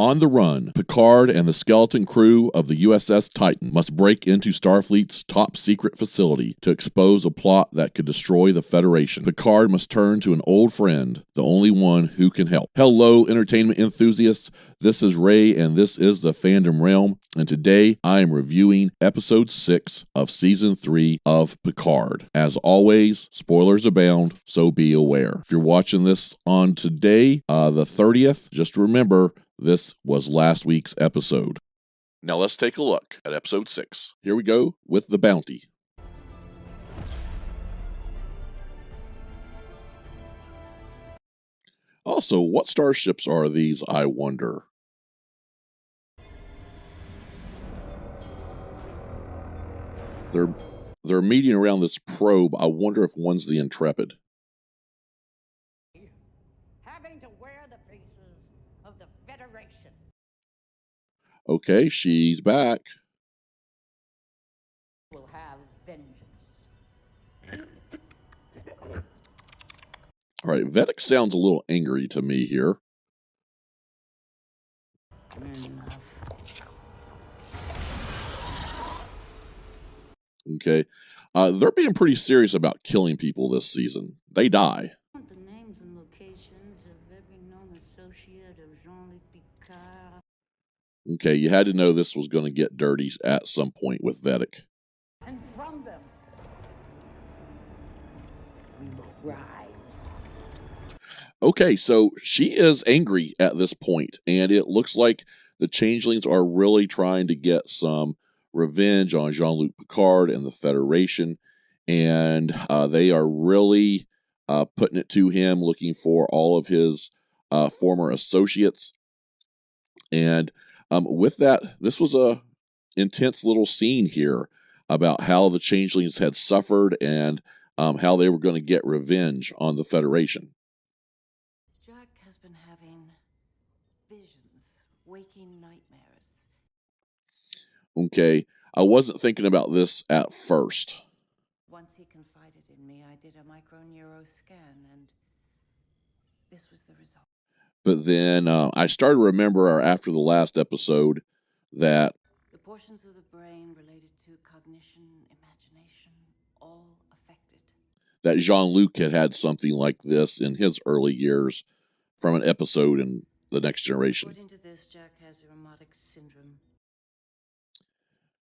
On the run, Picard and the skeleton crew of the U.S.S. Titan must break into Starfleet's top-secret facility to expose a plot that could destroy the Federation. Picard must turn to an old friend, the only one who can help. Hello, entertainment enthusiasts. This is Ray, and this is the Fandom Realm, and today I am reviewing Episode 6 of Season 3 of Picard. As always, spoilers abound, so be aware. If you're watching this on today, the 30th, just remember, this was last week's episode. Now let's take a look at episode 6. Here we go with the bounty. Also, what starships are these, I wonder? They're meeting around this probe. I wonder if one's the Intrepid. Okay, she's back. Will have vengeance. All right, Vedic sounds a little angry to me here. Okay, they're being pretty serious about killing people this season. They die. The names and locations of every known associate of Jean-Luc Picard. Okay, you had to know this was going to get dirty at some point with Vedic. And from them, we will rise. Okay, so she is angry at this point, and it looks like the changelings are really trying to get some revenge on Jean-Luc Picard and the Federation, and they are really putting it to him, looking for all of his former associates. And with that, this was a intense little scene here about how the changelings had suffered and how they were going to get revenge on the Federation. Jack has been having visions, waking nightmares. Okay, I wasn't thinking about this at first. Once he confided in me, I did a micro-neuro scan, and this was the result. But then I started to remember after the last episode that the portions of the brain related to cognition, imagination, all affected. That Jean-Luc had something like this in his early years from an episode in The Next Generation. According to this, Jack has erotic syndrome.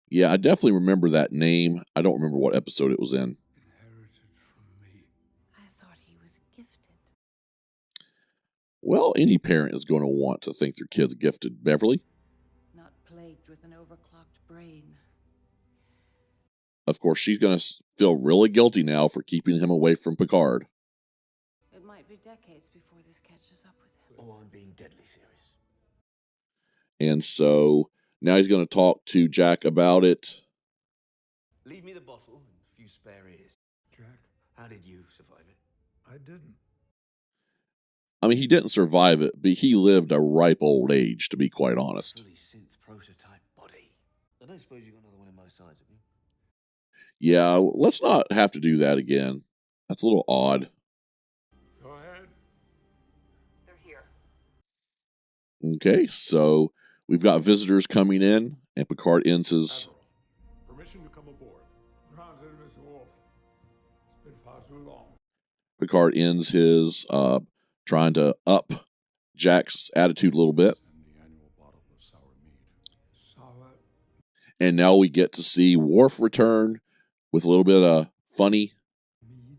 Yeah, I definitely remember that name. I don't remember what episode it was in. Inherited from me. I thought he was gifted. Well, any parent is going to want to think their kid's gifted, Beverly. Not plagued with an overclocked brain. Of course, she's going to feel really guilty now for keeping him away from Picard. It might be decades before this catches up with him. Oh, I'm being deadly serious. And so now he's going to talk to Jack about it. Leave me the bottle and a few spare ears. Jack, How did you survive it? I didn't. I mean, he didn't survive it, but he lived a ripe old age, to be quite honest. Fully synth prototype body. I don't suppose you got another one in my size, have you? Yeah, let's not have to do that again. That's a little odd. Go ahead. They're here. Okay, so we've got visitors coming in, and Picard ends his... Admiral, permission to come aboard. Granted, Mr. Wolf. It's been far too long. Picard ends his trying to up Jack's attitude a little bit. And the annual bottle of sour mead. Sour? And now we get to see Worf return with a little bit of funny. Mead?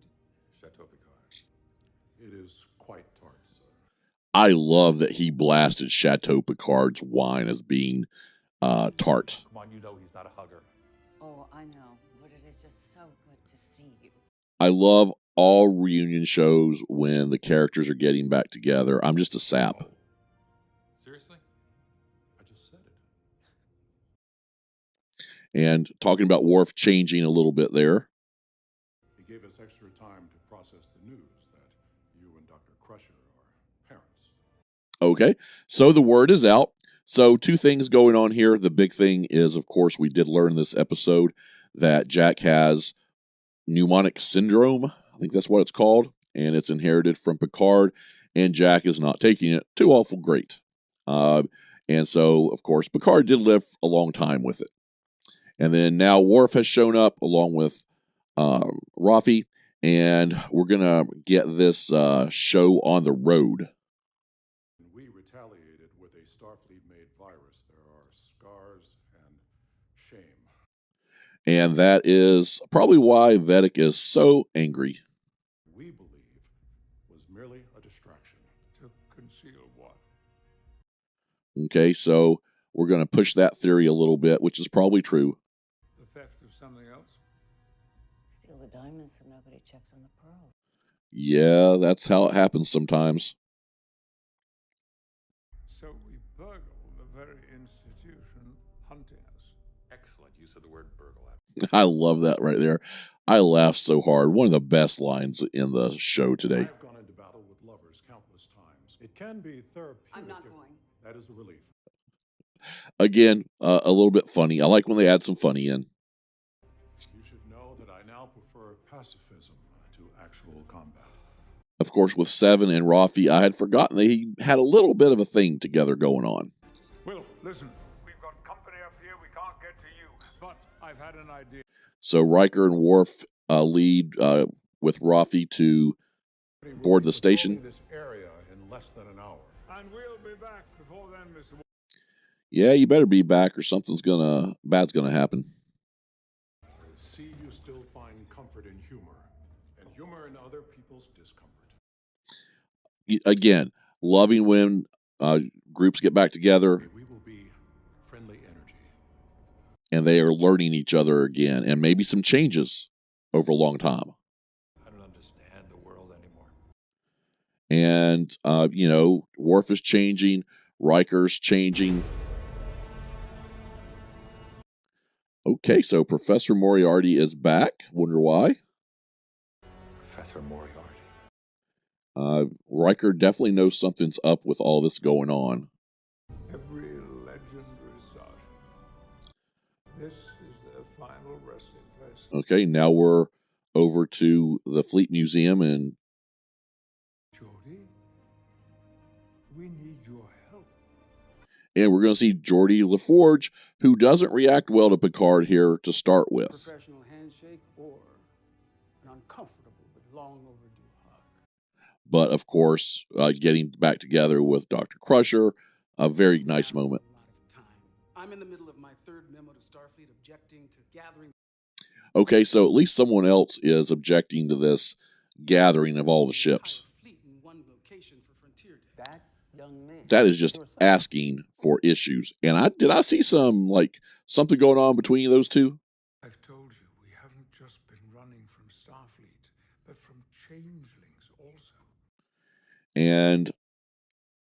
Chateau Picard. It is quite tart, sir. I love that he blasted Chateau Picard's wine as being tart. Come on, you know he's not a hugger. Oh, I know, but it is just so good to see you. I love all reunion shows when the characters are getting back together. I'm just a sap. Oh. Seriously? I just said it. And talking about Worf changing a little bit there. He gave us extra time to process the news that you and Dr. Crusher are parents. Okay, so the word is out. So two things going on here. The big thing is, of course, we did learn this episode that Jack has pneumonic syndrome. I think that's what it's called. And it's inherited from Picard. And Jack is not taking it too awful great. And so, of course, Picard did live a long time with it. And then now Worf has shown up along with Rafi, and we're going to get this show on the road. We retaliated with a Starfleet-made virus. There are scars and shame. And that is probably why Vedic is so angry. We believe was merely a distraction. To conceal what? Okay, so we're going to push that theory a little bit, which is probably true. The theft of something else? Steal the diamonds so nobody checks on the pearls. Yeah, that's how it happens sometimes. So we burgle the very institution hunting us. Excellent use of the word burgle. I love that right there. I laughed so hard. One of the best lines in the show today. I've gone into battle with lovers countless times. It can be therapeutic. I'm not going. That is a relief. Again, a little bit funny. I like when they add some funny in. You should know that I now prefer pacifism to actual combat. Of course, with Seven and Rafi, I had forgotten they had a little bit of a thing together going on. Will, listen. We've got company up here. We can't get to you. But I've had an idea. So Riker and Worf lead with Rafi to board the station. This area in less than an hour. And we'll be back before then, Mr. Yeah, you better be back or bad's gonna happen. I see you still find comfort in humor, and humor in other people's discomfort. Again, loving when groups get back together We will be friendly energy. and they are learning each other again, and maybe some changes over a long time. I don't understand the world anymore. And Worf is changing, Riker's changing. Okay, so Professor Moriarty is back. Wonder why? Professor Moriarty. Riker definitely knows something's up with all this going on. Every legend resurging. This is their final resting place. Okay, now we're over to the Fleet Museum, and Geordie, we need your help. we're going to see Geordi LaForge, who doesn't react well to Picard here to start with. Professional handshake or an uncomfortable but long overdue hug. But, of course, getting back together with Dr. Crusher, a very nice moment. A lot of time. I'm in the middle of my third memo to Starfleet objecting to gathering. Okay, so at least someone else is objecting to this gathering of all the ships. Fleet in one location for Frontier Day. That young man. That is just asking for issues. And did I see something going on between those two? I've told you, we haven't just been running from Starfleet, but from changelings also. And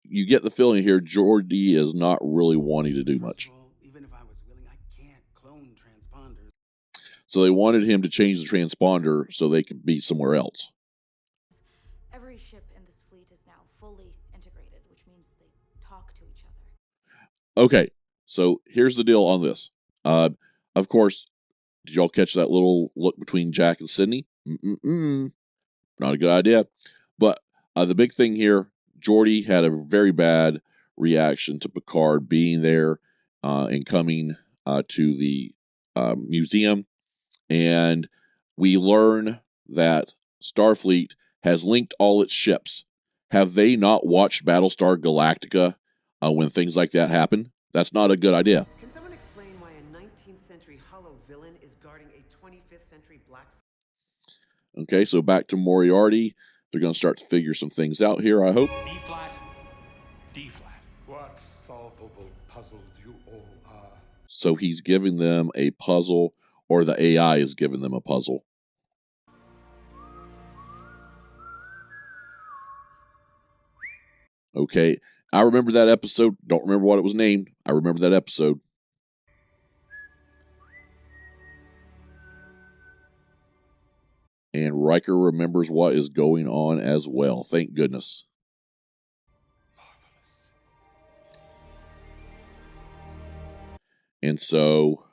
you get the feeling here Geordi is not really wanting to do much. First of all, even if I was willing, I can't clone transponders. So they wanted him to change the transponder so they could be somewhere else. Every ship in this fleet is now fully integrated, which means they talk to each other. Okay, so here's the deal on this. Of course, did y'all catch that little look between Jack and Sydney? Not a good idea. But the big thing here, Geordi had a very bad reaction to Picard being there and coming to the museum. And we learn that Starfleet has linked all its ships. Have they not watched Battlestar Galactica when things like that happen? That's not a good idea. Can someone explain why a 19th century hollow villain is guarding a 25th century black... Okay, so back to Moriarty. They're going to start to figure some things out here, I hope. B flat. D flat. What solvable puzzles you all are. So he's giving them a puzzle, or the AI is giving them a puzzle. Okay, I remember that episode. Don't remember what it was named. I remember that episode. And Riker remembers what is going on as well. Thank goodness. And so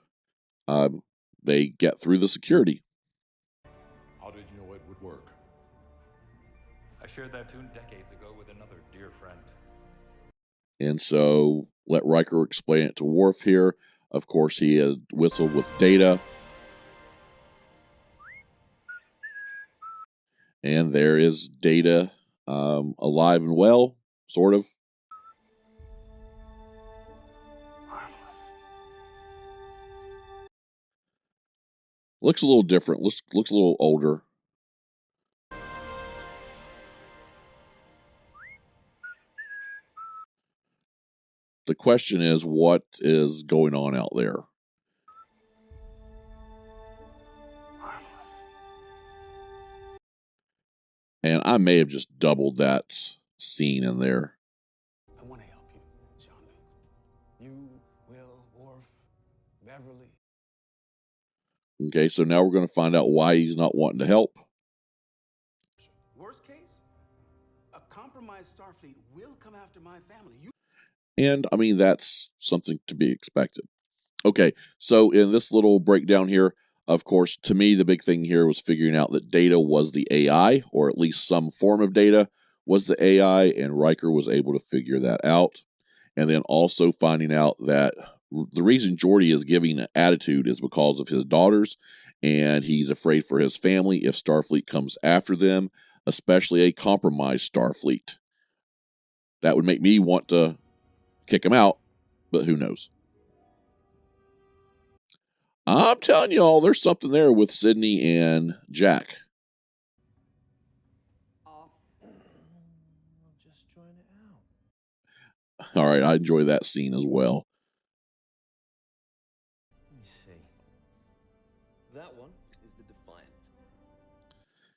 they get through the security. How did you know it would work? I shared that tune decades ago with another dear friend. And so let Riker explain it to Worf here. Of course, he had whistled with Data. And there is Data, alive and well, sort of. Looks a little different. Looks a little older. The question is, what is going on out there? And I may have just doubled that scene in there. I want to help you, Jean-Luc. You, Will, Worf, Beverly. Okay, so now we're going to find out why he's not wanting to help. Worst case, a compromised Starfleet will come after my family. And, I mean, that's something to be expected. Okay, so in this little breakdown here, of course, to me, the big thing here was figuring out that Data was the AI, or at least some form of Data was the AI, and Riker was able to figure that out. And then also finding out that the reason Geordi is giving an attitude is because of his daughters, and he's afraid for his family if Starfleet comes after them, especially a compromised Starfleet. That would make me want to kick him out, but who knows? I'm telling y'all, there's something there with Sydney and Jack. I'm just trying it out. All right, I enjoy that scene as well. Let me see. That one is the Defiant.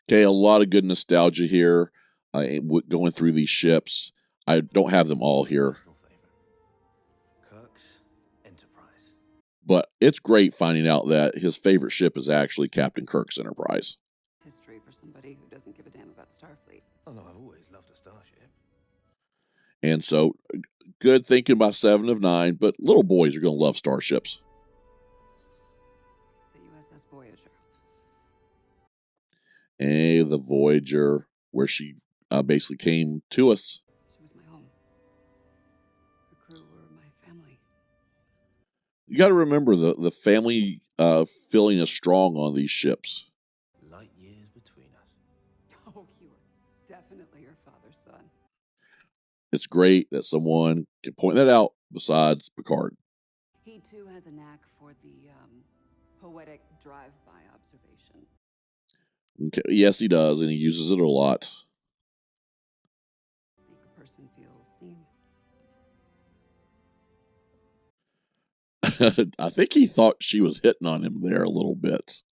Okay, a lot of good nostalgia here. Going through these ships. I don't have them all here, Personal favorite. Kirk's Enterprise. but it's great finding out that his favorite ship is actually Captain Kirk's Enterprise. History for somebody who doesn't give a damn about Starfleet. Oh no, I've always loved a starship. And so, good thinking by 7 of 9, but little boys are going to love starships. The U.S.S. Voyager. And the Voyager, where she basically came to us. She was my home. Her crew were my family. You got to remember the family feeling is strong on these ships. Light years between us. Oh, you were definitely your father's son. It's great that someone can point that out besides Picard. He too has a knack for the poetic drive-by observation. Okay. Yes, he does, and he uses it a lot. Make a person feel seen. I think he thought she was hitting on him there a little bit.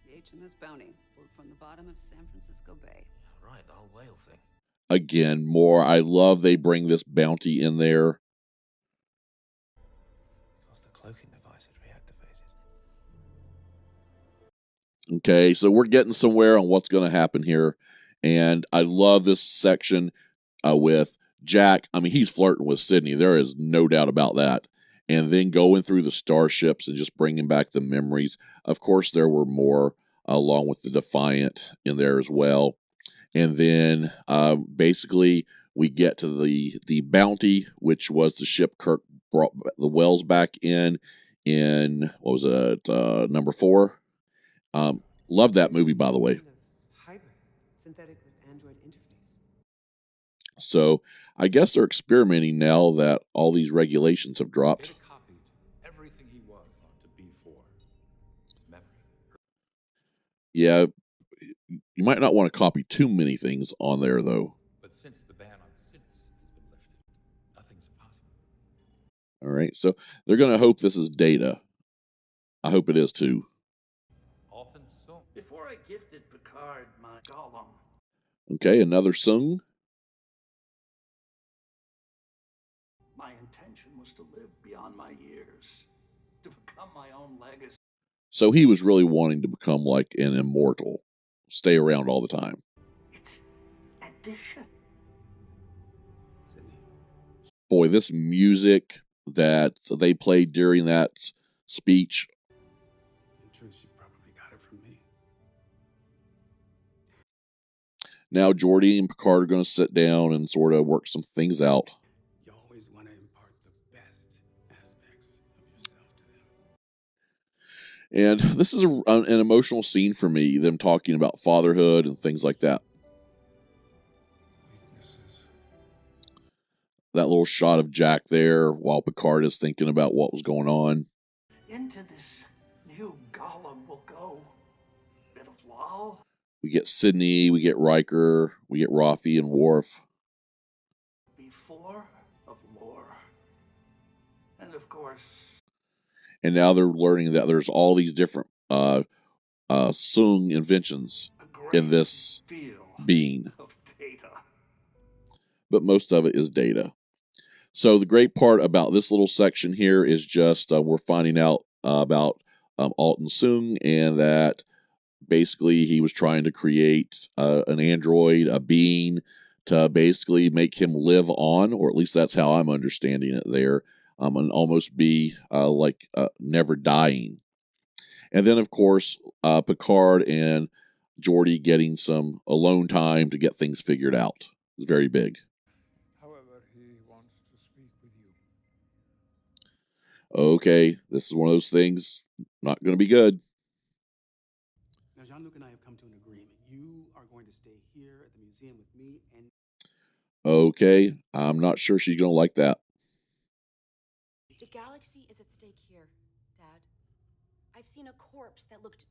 The HMS Bounty pulled from the bottom of San Francisco Bay. Right, the whole whale thing. Again, more. I love they bring this bounty in there. Because the cloaking device had reactivated. Okay, so we're getting somewhere on what's going to happen here. And I love this section with Jack. I mean, he's flirting with Sydney. There is no doubt about that. And then going through the starships and just bringing back the memories. Of course, there were more along with the Defiant in there as well. And then basically we get to the Bounty, which was the ship Kirk brought the Wells back in, what was it, number 4? Love that movie, by the way. Hybrid, synthetic with Android interface. So I guess they're experimenting now that all these regulations have dropped. Data copied everything he was onto B4. His memory. Yeah, you might not want to copy too many things on there, though. But since the ban on synths has been lifted, nothing's impossible. All right, so they're going to hope this is Data. I hope it is, too. Often so. Before I gifted Picard my golem, Okay, another Sung. my intention was to live beyond my years, to become my own legacy. So he was really wanting to become like an immortal, stay around all the time. It's addition. Sydney. Boy, this music that they played during that speech. In truth, she probably got it from me. Now Geordi and Picard are going to sit down and sort of work some things out. You always want to impart And this is an emotional scene for me, them talking about fatherhood and things like that. That little shot of Jack there while Picard is thinking about what was going on. Into this new golem will go. Bit of lull. We get Sydney, we get Riker, we get Rafi and Worf. Before of lore. And of course. And now they're learning that there's all these different Sung inventions in this being. But most of it is data. So the great part about this little section here is just we're finding out about Alton Sung, and that basically he was trying to create an android, a being, to basically make him live on, or at least that's how I'm understanding it there, and almost be never dying. And then, of course, Picard and Geordi getting some alone time to get things figured out. It's very big. However, he wants to speak with you. Okay, this is one of those things not going to be good. Now, Jean-Luc and I have come to an agreement. You are going to stay here at the museum with me and... Okay, I'm not sure she's going to like that. The galaxy is at stake here, Dad. I've seen a corpse that looked...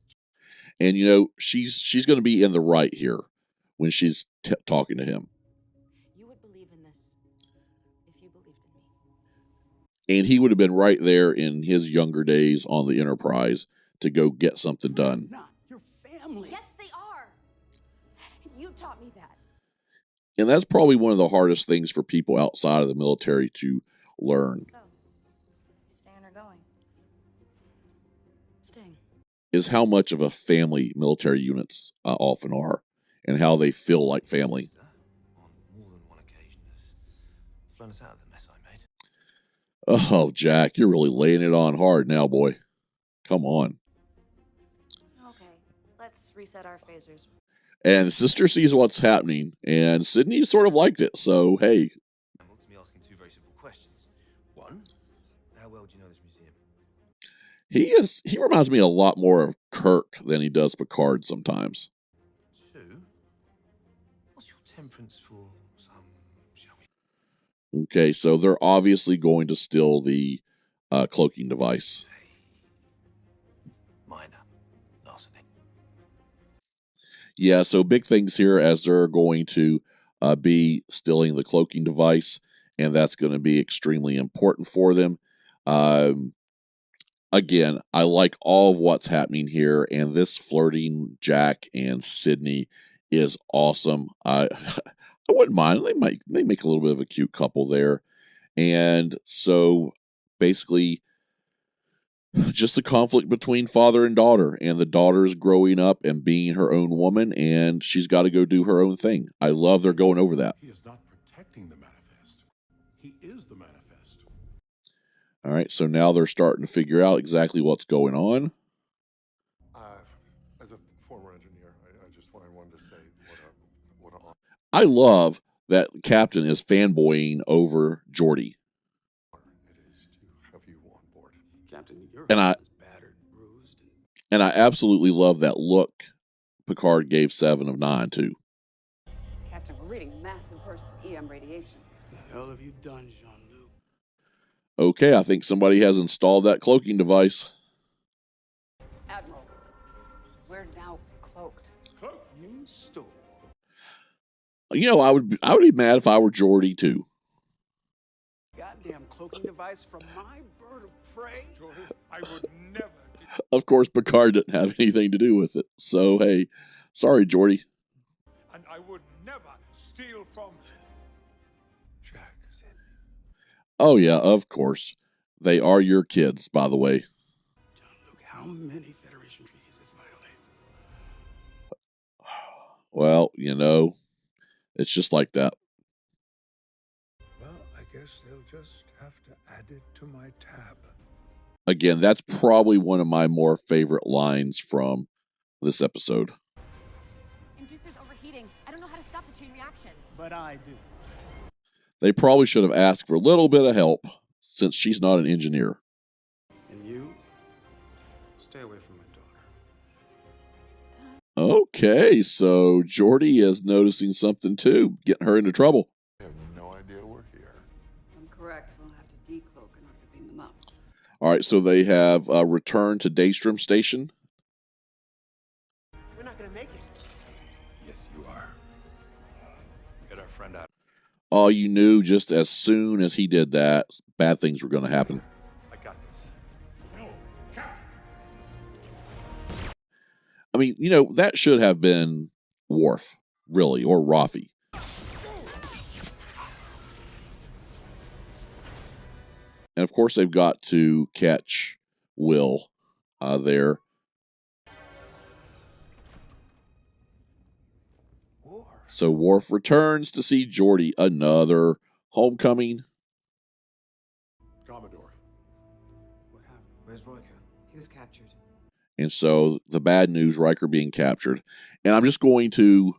And, you know, she's going to be in the right here when she's talking to him. You would believe in this if you believed in me. And he would have been right there in his younger days on the Enterprise to go get something done. Not your family. Yes, they are. You taught me that. And that's probably one of the hardest things for people outside of the military to learn. So, staying or going? Staying. Is how much of a family military units often are, and how they feel like family. On more than one occasion has flown us out of the mess I made. Oh, Jack, you're really laying it on hard now, boy. Come on. Okay, let's reset our phasers. And Sister sees what's happening, and Sydney sort of liked it, so hey. To me asking two very simple questions. One, how well do you know this museum? He reminds me a lot more of Kirk than he does Picard sometimes. Two, what's your temperance for some, shall we... Okay, so they're obviously going to steal the cloaking device. Minor larceny. Yeah, so big things here as they're going to be stealing the cloaking device, and that's going to be extremely important for them. Again, I like all of what's happening here, and this flirting Jack and Sydney is awesome. I wouldn't mind. They make a little bit of a cute couple there. And so basically just the conflict between father and daughter, and the daughter's growing up and being her own woman, and she's got to go do her own thing. I love they're going over that. He is not protecting the manifest. He is the manifest. All right, so now they're starting to figure out exactly what's going on. As a former engineer, I wanted to say what a I love that Captain is fanboying over Geordi. it is to have you on board. Captain, your And heart is battered, bruised, And I absolutely love that look Picard gave 7 of 9 to. Captain, we're reading massive bursts of EM radiation. What the hell have you done, Jean-Luc? Okay, I think somebody has installed that cloaking device. Admiral, we're now cloaked. Cloak you stole. You know, I would be mad if I were Geordi too. Goddamn cloaking device from my bird of prey. Jordan, I would never get... Of course, Picard didn't have anything to do with it. So, hey, sorry, Geordi. And I would never steal from... Jack said... Oh, yeah, of course. They are your kids, by the way. Jean-Luc, how many Federation treaties is violated? Well, you know, it's just like that. Well, I guess they'll just have to add it to my tab. Again, that's probably one of my more favorite lines from this episode. Inducer's overheating. I don't know how to stop the chain reaction. But I do. They probably should have asked for a little bit of help, since she's not an engineer. And you? Stay away from my Okay, so Geordi is noticing something too, getting her into trouble. I have no idea we're here. I'm correct. We'll have to decloak in order to beam them up. All right, so they have returned to Daystrom Station. We're not gonna make it. Yes, you are. Get our friend out. All you knew just as soon as he did that, bad things were going to happen. I got this. No, Captain! I mean, you know, that should have been Worf, really, or Rafi. And of course, they've got to catch Will there. So Worf returns to see Geordi. Another homecoming. Commodore. What happened? Where's Riker? He was captured. And so the bad news, Riker being captured. And I'm just going to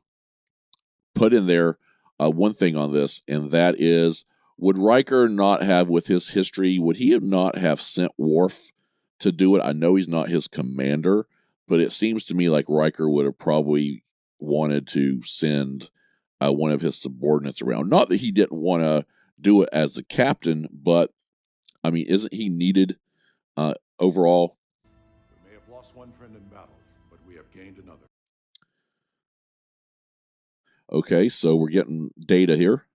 put in there one thing on this, and that is, would Riker not have, with his history, would he not have sent Worf to do it? I know he's not his commander, but it seems to me like Riker would have probably wanted to send one of his subordinates around. Not that he didn't want to do it as the captain, but, I mean, isn't he needed overall? We may have lost one friend in battle, but we have gained another. Okay, so we're getting data here.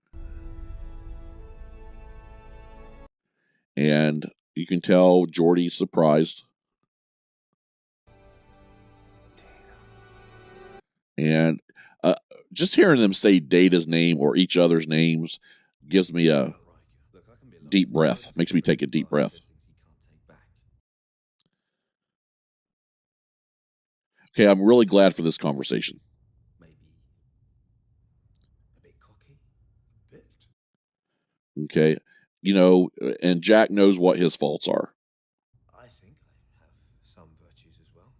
And you can tell Geordi's surprised. And just hearing them say Data's name or each other's names gives me a deep breath. Makes me take a deep breath. Okay, I'm really glad for this conversation. Maybe a bit cocky. A bit. Okay, you know, and Jack knows what his faults are. I think I have some virtues as well.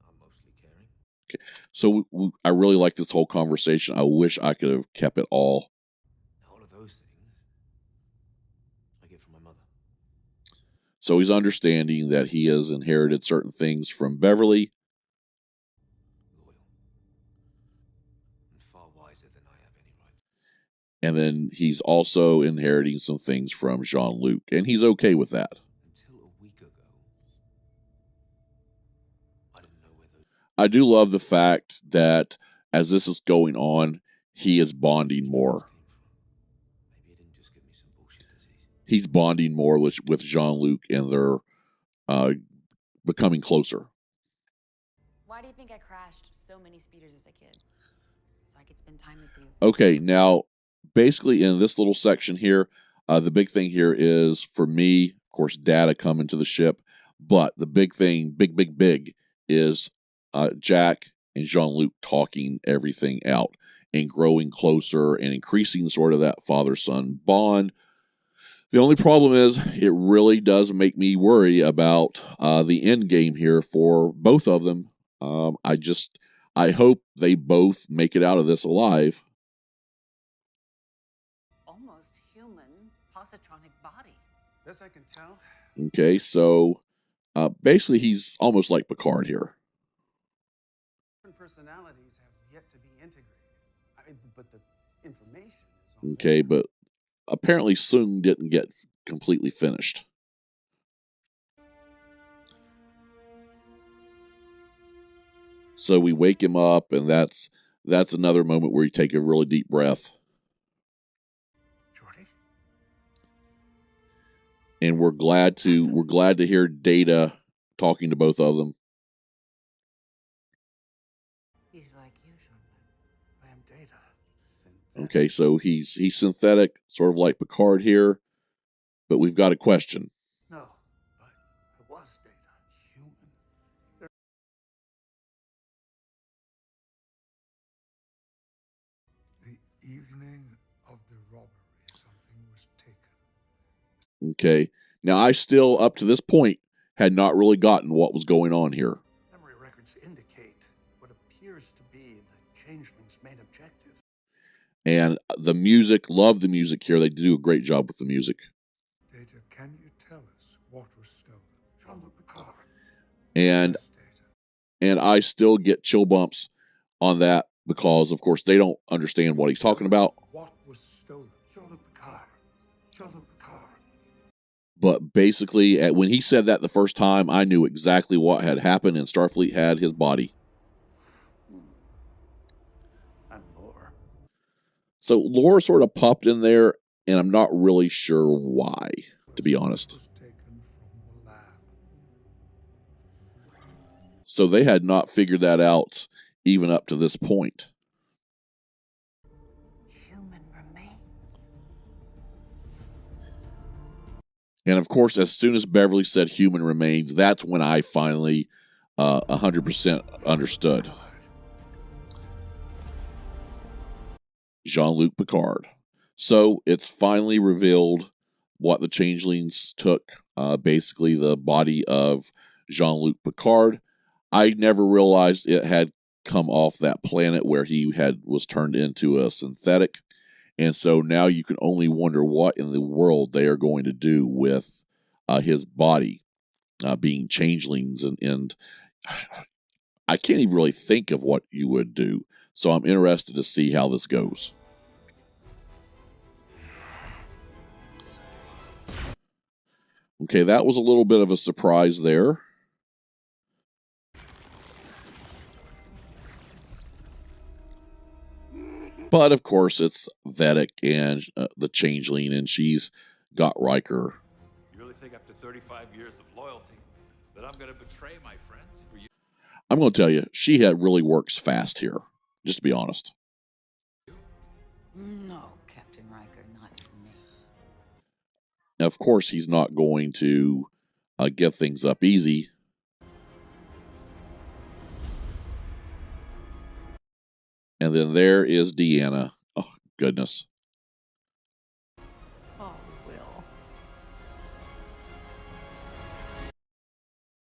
I'm mostly caring. Okay, so I really like this whole conversation. I wish I could have kept it all. All of those things I get from my mother. So he's understanding that he has inherited certain things from Beverly. Loyal. And far wiser than I have any right. And then he's also inheriting some things from Jean-Luc. And he's okay with that. Until a week ago, I didn't know where those... I do love the fact that as this is going on, he is bonding more. Maybe he didn't just give me some bullshit disease. He's bonding more with Jean-Luc, and they're becoming closer. Why do you think I crashed so many speeders as a kid? So I could spend time with you. Okay, now, basically in this little section here, the big thing here is, for me, of course, Data coming to the ship. But the big thing, big, is Jack and Jean-Luc talking everything out and growing closer and increasing sort of that father-son bond. The only problem is it really does make me worry about the end game here for both of them. I hope they both make it out of this alive. Almost human positronic body. Best I can tell. Okay, so basically he's almost like Picard here. Different personalities have yet to be integrated. But the information is on Okay, but apparently Sung didn't get completely finished. So we wake him up, and that's another moment where you take a really deep breath. Geordi? And we're glad to hear Data talking to both of them. He's like you, Jean-Luc. I am Data. Okay, so he's synthetic, sort of like Picard here, but we've got a question. No, but I was Data. Human. The evening of the robbery, something was taken. Okay, now I still, up to this point, had not really gotten what was going on here. Memory records indicate what appears to be the changeling's main objective. And the music, love the music here. They do a great job with the music. Data, can you tell us what was stolen? Jean-Luc Picard. And And I still get chill bumps on that because, of course, they don't understand what he's talking about. What was stolen? Jean-Luc Picard. Jean-Luc Picard. But basically, when he said that the first time, I knew exactly what had happened, and Starfleet had his body. And more. So lore sort of popped in there, and I'm not really sure why, to be honest. So they had not figured that out even up to this point. Human remains. And of course, as soon as Beverly said human remains, that's when I finally 100% understood. Jean-Luc Picard. So it's finally revealed what the changelings took, basically the body of Jean-Luc Picard. I never realized it had come off that planet where he was turned into a synthetic. And so now you can only wonder what in the world they are going to do with his body, being changelings. And I can't even really think of what you would do. So I'm interested to see how this goes. Okay, that was a little bit of a surprise there. But of course, it's Vedic and the changeling, and she's got Riker. You really think after 35 years of loyalty that I'm going to betray my friends for you? I'm going to tell you, she really works fast here, just to be honest. No, Captain Riker, not for me. Now, of course, he's not going to give things up easy. And then there is Deanna. Oh, goodness. Oh, Will.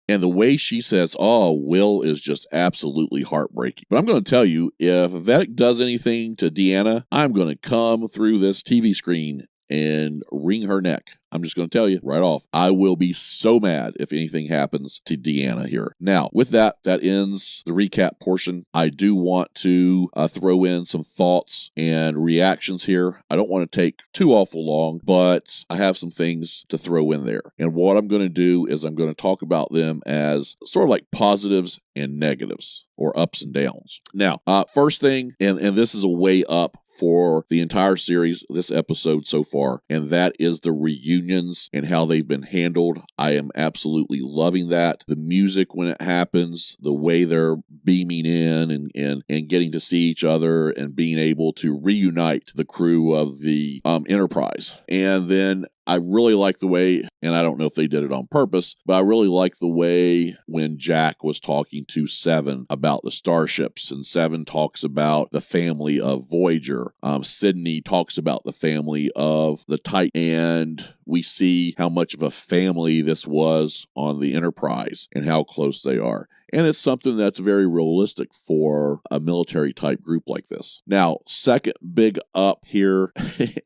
And the way she says, oh, Will, is just absolutely heartbreaking. But I'm going to tell you, if Vedic does anything to Deanna, I'm going to come through this TV screen and wring her neck. I'm just going to tell you right off, I will be so mad if anything happens to Deanna here. Now, with that ends the recap portion. I do want to throw in some thoughts and reactions here. I don't want to take too awful long, but I have some things to throw in there. And what I'm going to do is I'm going to talk about them as sort of like positives and negatives, or ups and downs. Now, first thing, and this is a way up for the entire series, this episode so far, and that is the reunions and how they've been handled. I am absolutely loving that. The music when it happens, the way they're beaming in and getting to see each other and being able to reunite the crew of the Enterprise. And then I really like the way, and I don't know if they did it on purpose, but I really like the way when Jack was talking to Seven about the starships, and Seven talks about the family of Voyager. Sydney talks about the family of the Titan, and we see how much of a family this was on the Enterprise and how close they are. And it's something that's very realistic for a military type group like this. Now, second big up here,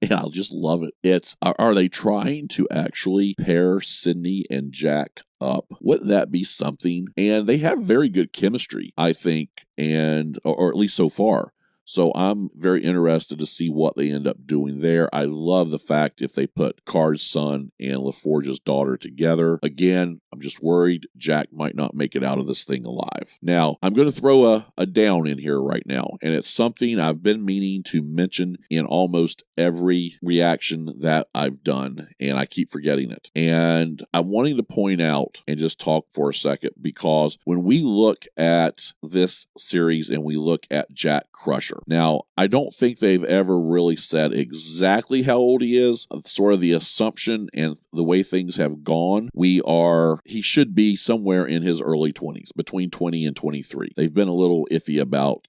and I just love it. It's, are they trying to actually pair Sydney and Jack up? Wouldn't that be something? And they have very good chemistry, I think, and or at least so far. So I'm very interested to see what they end up doing there. I love the fact if they put Picard's son and LaForge's daughter together. Again, I'm just worried Jack might not make it out of this thing alive. Now, I'm going to throw a down in here right now, and it's something I've been meaning to mention in almost every reaction that I've done, and I keep forgetting it. And I'm wanting to point out and just talk for a second, because when we look at this series and we look at Jack Crusher, now, I don't think they've ever really said exactly how old he is. Sort of the assumption and the way things have gone, he should be somewhere in his early 20s, between 20 and 23. They've been a little iffy about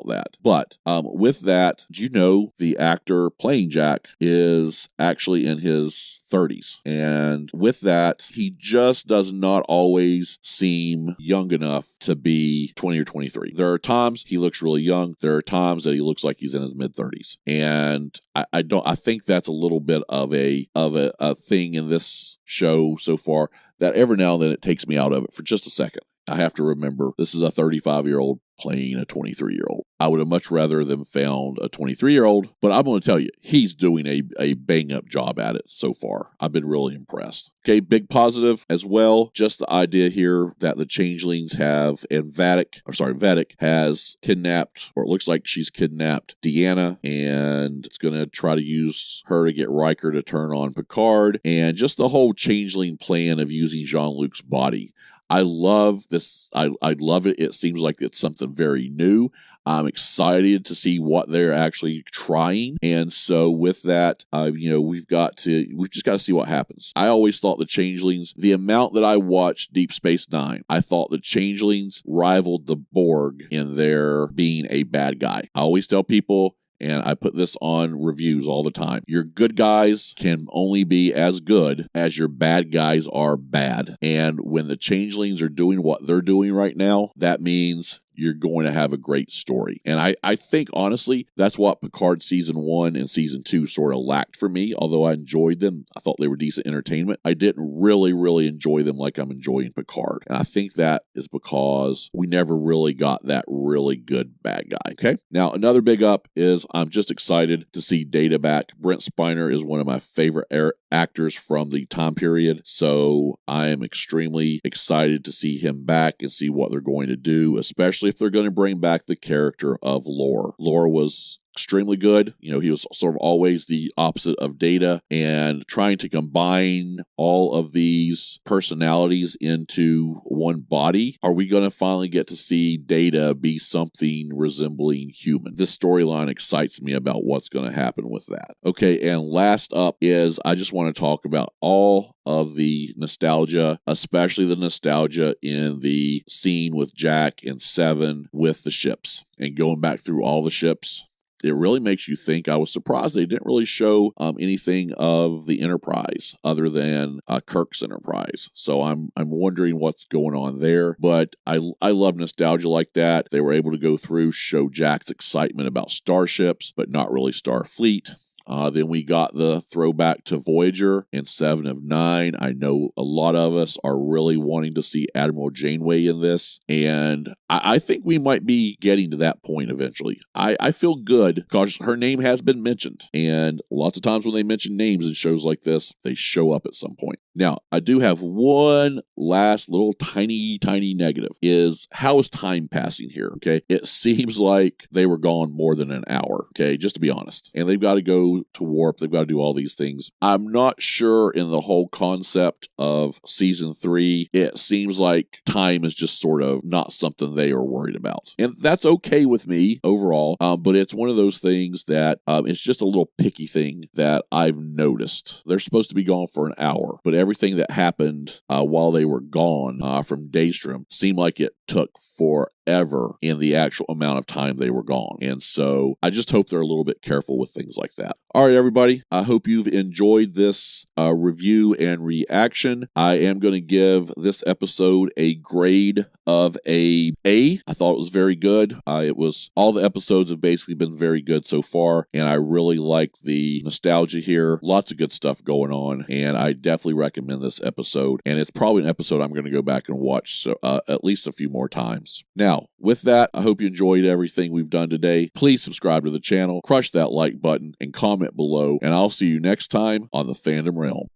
that. But with that, do you know the actor playing Jack is actually in his 30s? And with that, he just does not always seem young enough to be 20 or 23. There are times he looks really young. There are times that he looks like he's in his mid-30s. And I think that's a little bit of a thing in this show so far, that every now and then it takes me out of it for just a second. I have to remember, this is a 35-year-old playing a 23-year-old. I would have much rather them found a 23-year-old, but I'm going to tell you, he's doing a bang-up job at it so far. I've been really impressed. Okay, big positive as well, just the idea here that the changelings have, and Vedic has kidnapped, or it looks like she's kidnapped Deanna, and it's going to try to use her to get Riker to turn on Picard, and just the whole changeling plan of using Jean-Luc's body. I love this. I love it. It seems like it's something very new. I'm excited to see what they're actually trying. And so with that, we've just got to see what happens. I always thought the changelings, the amount that I watched Deep Space Nine, I thought the changelings rivaled the Borg in their being a bad guy. I always tell people, and I put this on reviews all the time, your good guys can only be as good as your bad guys are bad. And when the changelings are doing what they're doing right now, that means you're going to have a great story. And I think, honestly, that's what Picard Season 1 and Season 2 sort of lacked for me. Although I enjoyed them, I thought they were decent entertainment, I didn't really, really enjoy them like I'm enjoying Picard. And I think that is because we never really got that really good bad guy. Okay? Now, another big up is I'm just excited to see Data back. Brent Spiner is one of my favorite actors from the time period, so I am extremely excited to see him back and see what they're going to do, especially if they're going to bring back the character of Lore. Lore was extremely good. He was sort of always the opposite of Data, and trying to combine all of these personalities into one body. Are we going to finally get to see Data be something resembling human? This storyline excites me about what's going to happen with that. Okay, and last up is I just want to talk about all of the nostalgia, especially the nostalgia in the scene with Jack and Seven with the ships, and going back through all the ships. It really makes you think. I was surprised they didn't really show anything of the Enterprise other than Kirk's Enterprise. So I'm wondering what's going on there. But I love nostalgia like that. They were able to go through, show Jack's excitement about starships, but not really Starfleet. Then we got the throwback to Voyager in 7 of 9. I know a lot of us are really wanting to see Admiral Janeway in this, and I think we might be getting to that point eventually. I feel good because her name has been mentioned, and lots of times when they mention names in shows like this, they show up at some point. Now, I do have one last little tiny negative, is how is time passing here, okay? It seems like they were gone more than an hour, okay, just to be honest. And they've got to go to warp, they've got to do all these things. I'm not sure in the whole concept of Season 3, it seems like time is just sort of not something they are worried about. And that's okay with me overall, but it's one of those things that it's just a little picky thing that I've noticed. They're supposed to be gone for an hour, but everything that happened while they were gone from Daystrom seemed like it took forever in the actual amount of time they were gone. And so I just hope they're a little bit careful with things like that. All right, everybody. I hope you've enjoyed this review and reaction. I am going to give this episode a grade of a A. I thought it was very good. All the episodes have basically been very good so far, and I really like the nostalgia here. Lots of good stuff going on, and I definitely recommend this episode. And it's probably an episode I'm going to go back and watch at least a few more times. Now, with that, I hope you enjoyed everything we've done today. Please subscribe to the channel, crush that like button, and comment below, and I'll see you next time on the Fandom Realm.